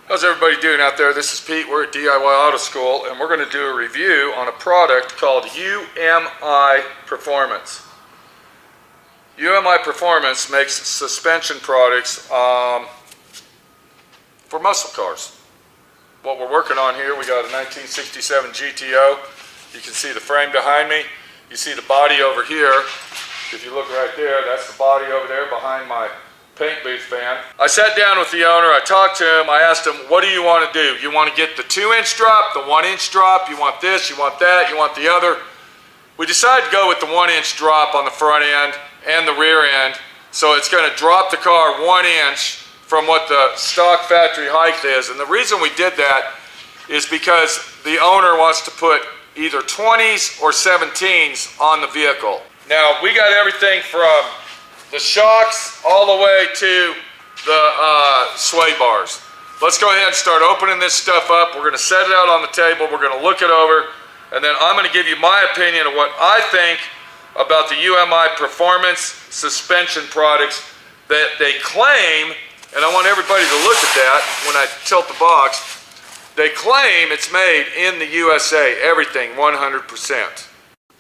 How's everybody doing out there? This is Pete. We're at D.I.Y. Auto School, and we're going to do a review on a product called UMI Performance. UMI Performance makes suspension products for muscle cars. What we're working on here, we got a 1967 GTO. You can see the frame behind me. You see the body over here. If you look right there, that's the body over there behind my paint booth fan. I sat down with the owner, I talked to him, I asked him, what do you want to do? You want to get the 2-inch drop, the 1-inch drop, you want this, you want that, you want the other? We decided to go with the 1-inch drop on the front end and the rear end, so it's going to drop the car 1 inch from what the stock factory height is. And the reason we did that is because the owner wants to put either 20s or 17s on the vehicle. Now, we got everything from the shocks all the way to the sway bars. Let's go ahead and start opening this stuff up. We're going to set it out on the table. We're going to look it over, and then I'm going to give you my opinion of what I think about the UMI Performance suspension products that they claim, and I want everybody to look at that when I tilt the box. They claim it's made in the USA, everything 100%.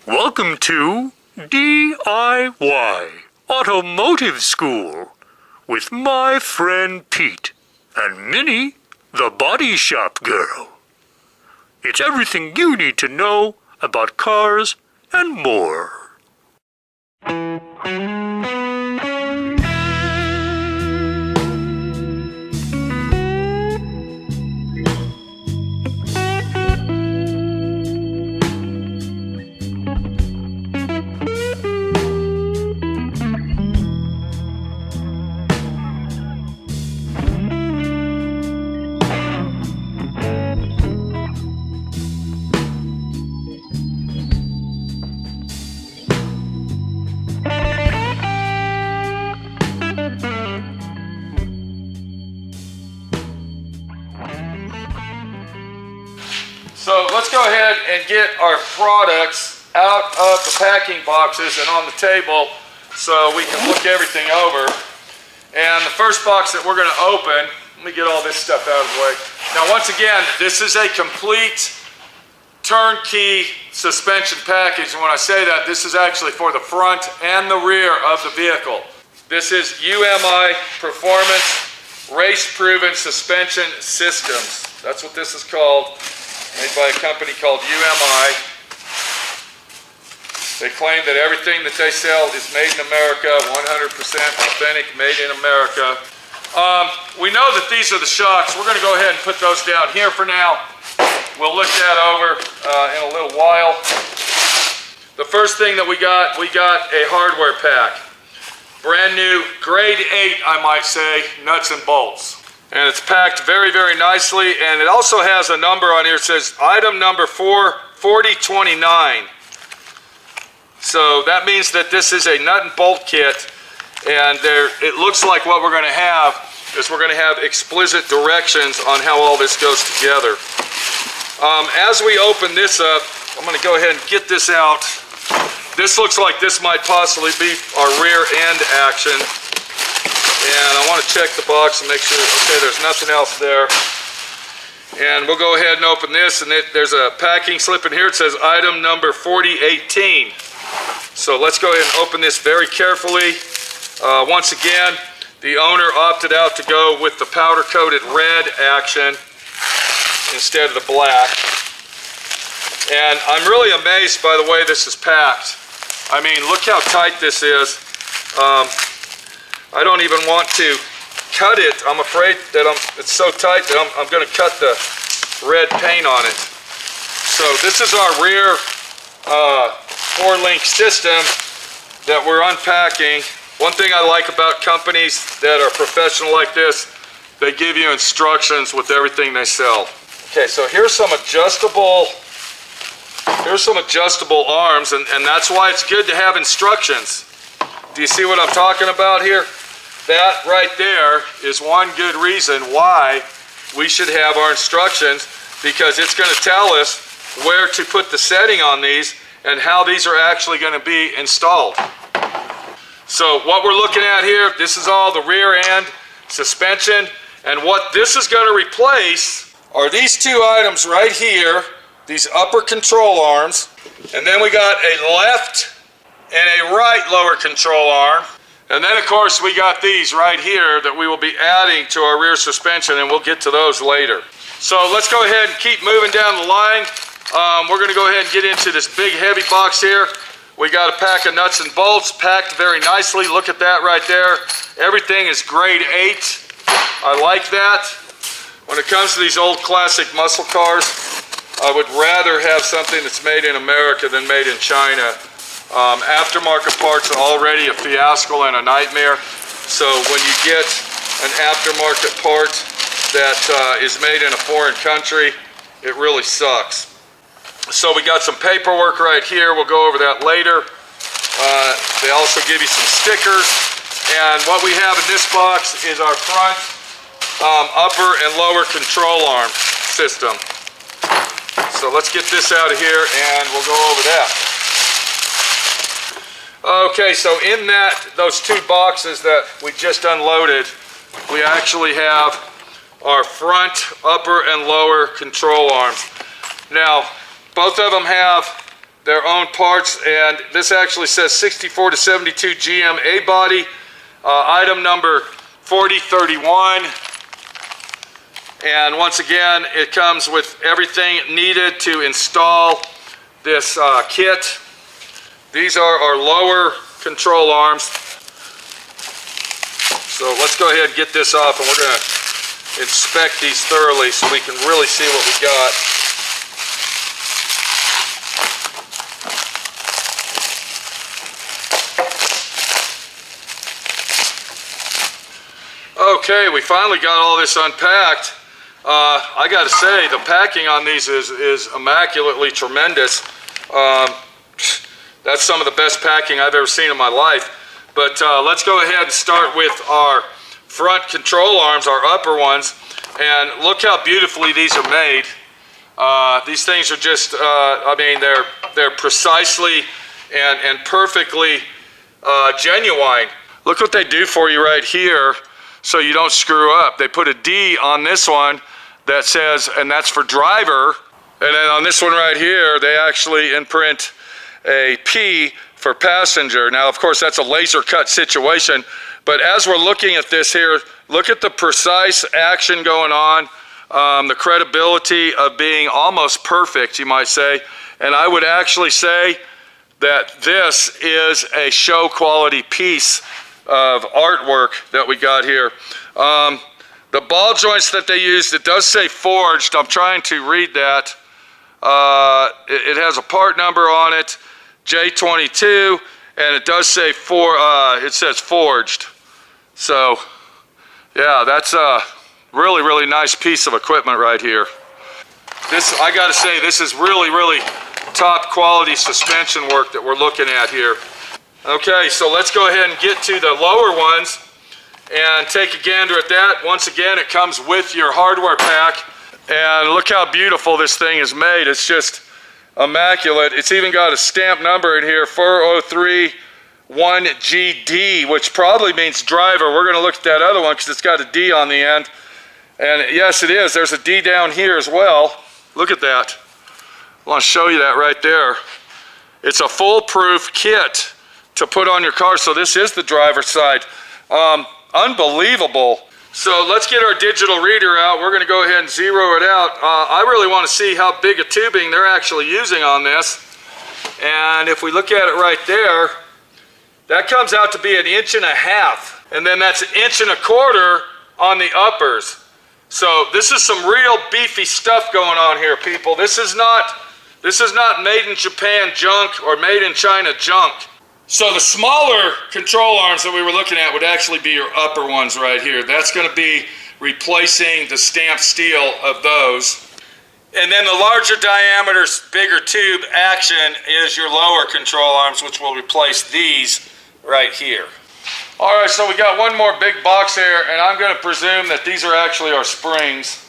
Welcome to D.I.Y. Automotive School with my friend Pete and Minnie, the body shop girl. It's everything you need to know about cars and more. So let's go ahead and get our products out of the packing boxes and on the table so we can look everything over. And the first box that we're going to open, let me get all this stuff out of the way. Now once again, this is a complete turnkey suspension package, and when I say that, this is actually for the front and the rear of the vehicle. This is UMI Performance Race-Proven Suspension Systems. That's what this is called. Made by a company called UMI. They claim that everything that they sell is made in America, 100% authentic, made in America. We know that these are the shocks. We're going to go ahead and put those down here for now. We'll look that over in a little while. The first thing that we got a hardware pack. Brand new, grade 8, I might say, nuts and bolts. And it's packed very, very nicely, and it also has a number on here. It says item number 4029. So that means that this is a nut and bolt kit, and it looks like what we're going to have is we're going to have explicit directions on how all this goes together. As we open this up, I'm going to go ahead and get this out. This looks like this might possibly be our rear end action. And I want to check the box and make sure, okay, there's nothing else there. And we'll go ahead and open this, and there's a packing slip in here. It says item number 4018. So let's go ahead and open this very carefully. Once again, the owner opted out to go with the powder-coated red action instead of the black. And I'm really amazed by the way this is packed. I mean, look how tight this is. I don't even want to cut it. I'm afraid that it's so tight that I'm going to cut the red paint on it. So this is our rear 4-link system that we're unpacking. One thing I like about companies that are professional like this, they give you instructions with everything they sell. Okay, so here's some adjustable arms, and that's why it's good to have instructions. Do you see what I'm talking about here? That right there is one good reason why we should have our instructions, because it's going to tell us where to put the setting on these and how these are actually going to be installed. So what we're looking at here, this is all the rear end suspension, And what this is going to replace are these two items right here, these upper control arms, and then we got a left and a right lower control arm. And then of course we got these right here that we will be adding to our rear suspension, and we'll get to those later. So let's go ahead and keep moving down the line. We're going to go ahead and get into this big heavy box here. We got a pack of nuts and bolts packed very nicely. Look at that right there. Everything is grade 8. I like that. When it comes to these old classic muscle cars, I would rather have something that's made in America than made in China. Aftermarket parts are already a fiasco and a nightmare. So when you get an aftermarket part that is made in a foreign country, it really sucks. So we got some paperwork right here. We'll go over that later. They also give you some stickers. And what we have in this box is our front, upper and lower control arm system. So let's get this out of here and we'll go over that. Okay, so in those two boxes that we just unloaded, we actually have our front, upper, and lower control arms. Now, both of them have their own parts, and this actually says 64 to 72 GM A body, item number 4031. And once again, it comes with everything needed to install this kit. These are our lower control arms. So let's go ahead and get this off, and we're going to inspect these thoroughly so we can really see what we got. Okay, we finally got all this unpacked. I got to say, the packing on these is immaculately tremendous. That's some of the best packing I've ever seen in my life. But let's go ahead and start with our front control arms, our upper ones. And look how beautifully these are made. These things are just, I mean, they're precisely and perfectly genuine. Look what they do for you right here so you don't screw up. They put a D on this one that says, and that's for driver. And then on this one right here, they actually imprint a P for passenger. Now, of course, that's a laser cut situation, but as we're looking at this here, look at the precise action going on, the credibility of being almost perfect, you might say. And I would actually say that this is a show quality piece of artwork that we got here. The ball joints that they used, it does say forged. I'm trying to read that. It has a part number on it, J22, and it does say it says forged. So yeah, that's a really, really nice piece of equipment right here. This, I gotta say, this is really, really top quality suspension work that we're looking at here. Okay, so let's go ahead and get to the lower ones and take a gander at that. Once again, it comes with your hardware pack, and look how beautiful this thing is made. It's just immaculate. It's even got a stamp number in here, 4031GD, which probably means driver. We're gonna look at that other one because it's got a D on the end. And yes, it is. There's a D down here as well. Look at that. I want to show you that right there. It's a foolproof kit to put on your car. So this is the driver's side. Unbelievable. So let's get our digital reader out. We're going to go ahead and zero it out. I really want to see how big a tubing they're actually using on this. And if we look at it right there, that comes out to be 1.5 inches. And then that's 1.25 inches on the uppers. So this is some real beefy stuff going on here, people. This is not made in Japan junk or made in China junk. So the smaller control arms that we were looking at would actually be your upper ones right here. That's going to be replacing the stamped steel of those. And then the larger diameter, bigger tube action is your lower control arms, which will replace these right here. All right, so we got one more big box here, and I'm going to presume that these are actually our springs.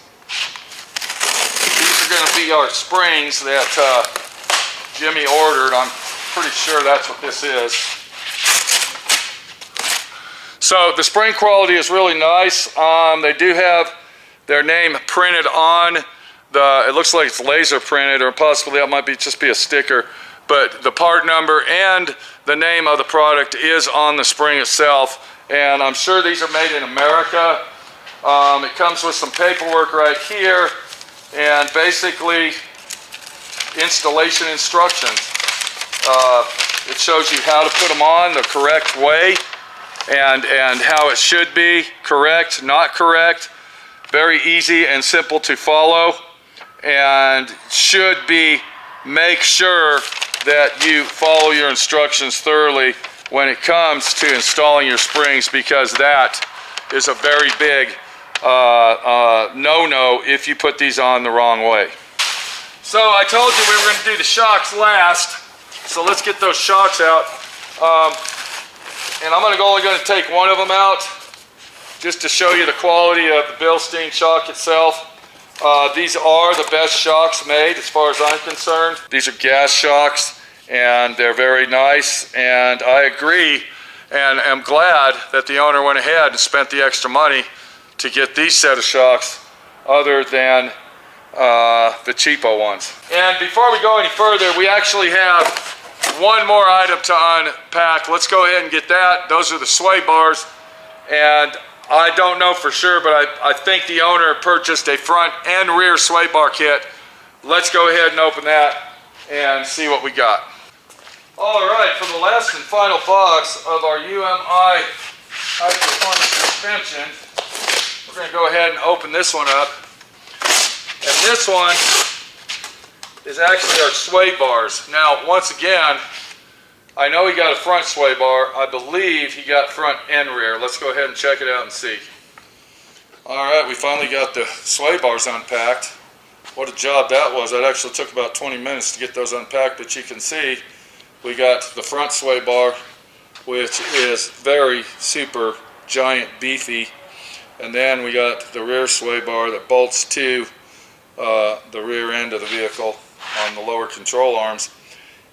These are going to be our springs that Jimmy ordered. I'm pretty sure that's what this is. So the spring quality is really nice. They do have their name printed on it looks like it's laser printed, or possibly that might just be a sticker, but the part number and the name of the product is on the spring itself, and I'm sure these are made in America. It comes with some paperwork right here, and basically installation instructions. It shows you how to put them on the correct way, and how it should be correct, not correct. Very easy and simple to follow, and should be make sure that you follow your instructions thoroughly when it comes to installing your springs, because that is a very big no-no if you put these on the wrong way. So I told you we were going to do the shocks last, so let's get those shocks out. And I'm only going to take one of them out just to show you the quality of the Bilstein shock itself. These are the best shocks made as far as I'm concerned. These are gas shocks, and they're very nice, and I agree and am glad that the owner went ahead and spent the extra money to get these set of shocks other than the cheapo ones. And before we go any further, we actually have one more item to unpack. Let's go ahead and get that. Those are the sway bars, and I don't know for sure, but I think the owner purchased a front and rear sway bar kit. Let's go ahead and open that and see what we got. All right, for the last and final box of our UMI high performance suspension, we're going to go ahead and open this one up. And this one is actually our sway bars. Now, once again, I know he got a front sway bar. I believe he got front and rear. Let's go ahead and check it out and see. All right, we finally got the sway bars unpacked. What a job that was. That actually took about 20 minutes to get those unpacked, but you can see we got the front sway bar, which is very super giant beefy, and then we got the rear sway bar that bolts to the rear end of the vehicle on the lower control arms.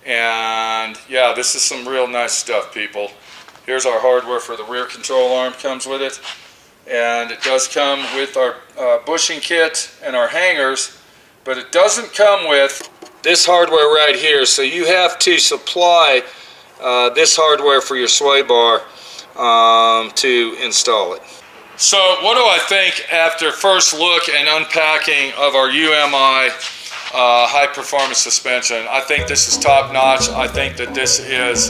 And yeah, this is some real nice stuff, people. Here's our hardware for the rear control arm, comes with it, and it does come with our bushing kit and our hangers, but it doesn't come with this hardware right here. So you have to supply this hardware for your sway bar to install it. So what do I think after first look and unpacking of our UMI high performance suspension? I think this is top notch. I think that this is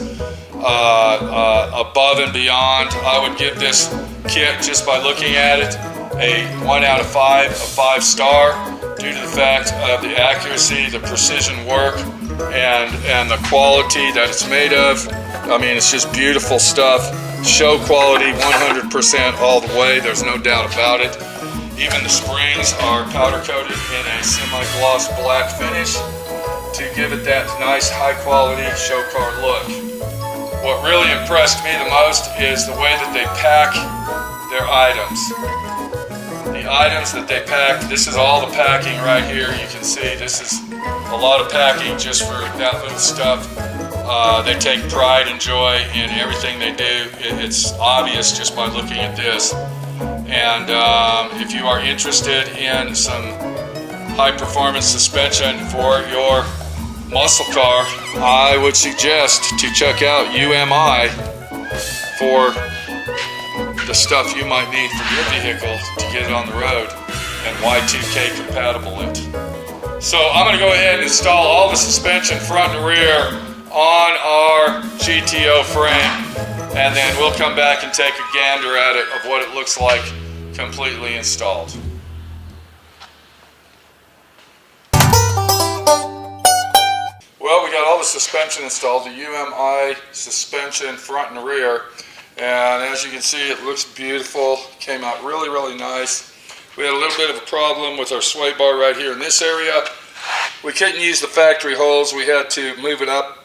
above and beyond. I would give this kit, just by looking at it, a 1 out of 5, a 5-star, due to the fact of the accuracy, the precision work, and the quality that it's made of. I mean, it's just beautiful stuff. Show quality 100% all the way, there's no doubt about it. Even the springs are powder coated in a semi-gloss black finish to give it that nice high quality show car look. What really impressed me the most is the way that they pack their items. The items that they pack, this is all the packing right here. You can see this is a lot of packing just for that little stuff. They take pride and joy in everything they do. It's obvious just by looking at this. And if you are interested in some high performance suspension for your muscle car, I would suggest to check out UMI for the stuff you might need for your vehicle to get it on the road, and Y2K compatible it. So I'm going to go ahead and install all the suspension front and rear on our GTO frame, and then we'll come back and take a gander at it of what it looks like completely installed. Well, we got all the suspension installed, the UMI suspension front and rear, and as you can see, it looks beautiful. Came out really, really nice. We had a little bit of a problem with our sway bar right here in this area. We couldn't use the factory holes. We had to move it up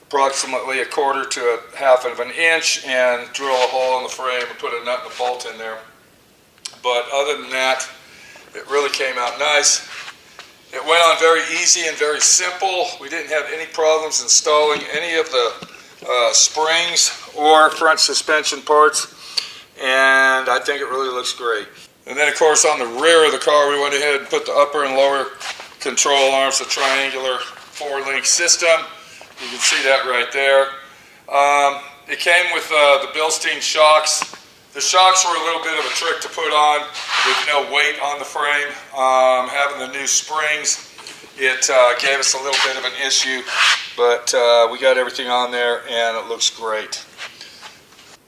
approximately 1/4 to 1/2 of an inch and drill a hole in the frame and put a nut and a bolt in there. But other than that, it really came out nice. It went on very easy and very simple. We didn't have any problems installing any of the springs or front suspension parts. and I think it really looks great. And then of course on the rear of the car we went ahead and put the upper and lower control arms, a triangular 4-link system. You can see that right there. It came with the Bilstein shocks. The shocks were a little bit of a trick to put on with no weight on the frame. Having the new springs, it gave us a little bit of an issue, but we got everything on there and it looks great.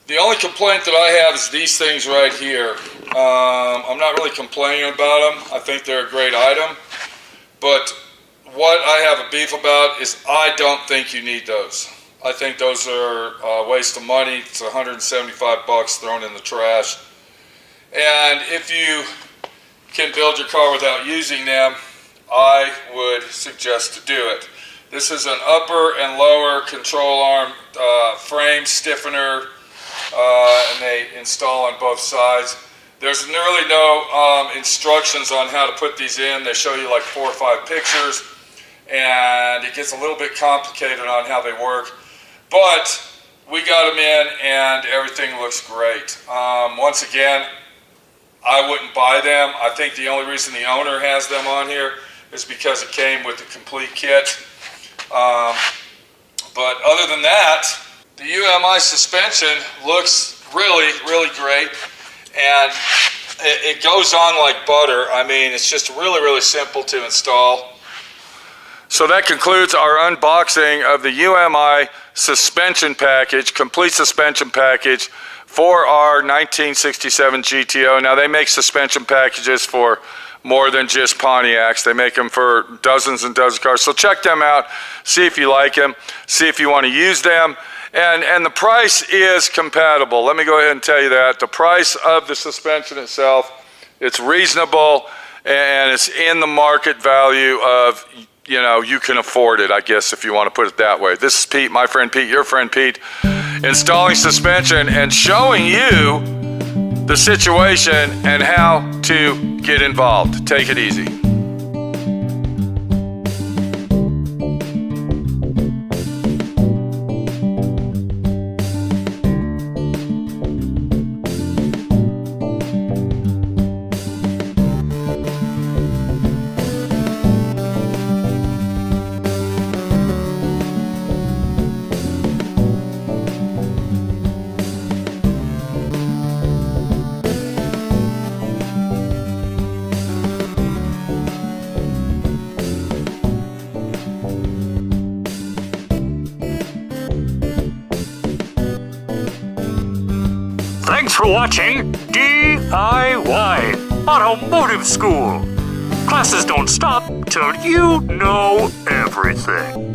The only complaint that I have is these things right here. I'm not really complaining about them. I think they're a great item, but what I have a beef about is I don't think you need those. I think those are a waste of money. It's $175 thrown in the trash. And if you can build your car without using them, I would suggest to do it. This is an upper and lower control arm frame stiffener, and they install on both sides. There's really no instructions on how to put these in. They show you like 4 or 5 pictures, and it gets a little bit complicated on how they work. But we got them in, and everything looks great. Once again, I wouldn't buy them. I think the only reason the owner has them on here is because it came with the complete kit. But other than that, the UMI suspension looks really, really great, and it goes on like butter. I mean, it's just really, really simple to install. So that concludes our unboxing of the UMI suspension package, complete suspension package for our 1967 GTO. Now they make suspension packages for more than just Pontiacs. They make them for dozens and dozens of cars. So check them out, see if you like them, see if you want to use them. And the price is compatible. Let me go ahead and tell you that. The price of the suspension itself, it's reasonable, and it's in the market value of, you know, you can afford it, I guess, if you want to put it that way. This is Pete, my friend Pete, your friend Pete, installing suspension and showing you the situation and how to get involved. Take it easy. Thanks for watching D.I.Y. Automotive School. Classes don't stop till you know everything.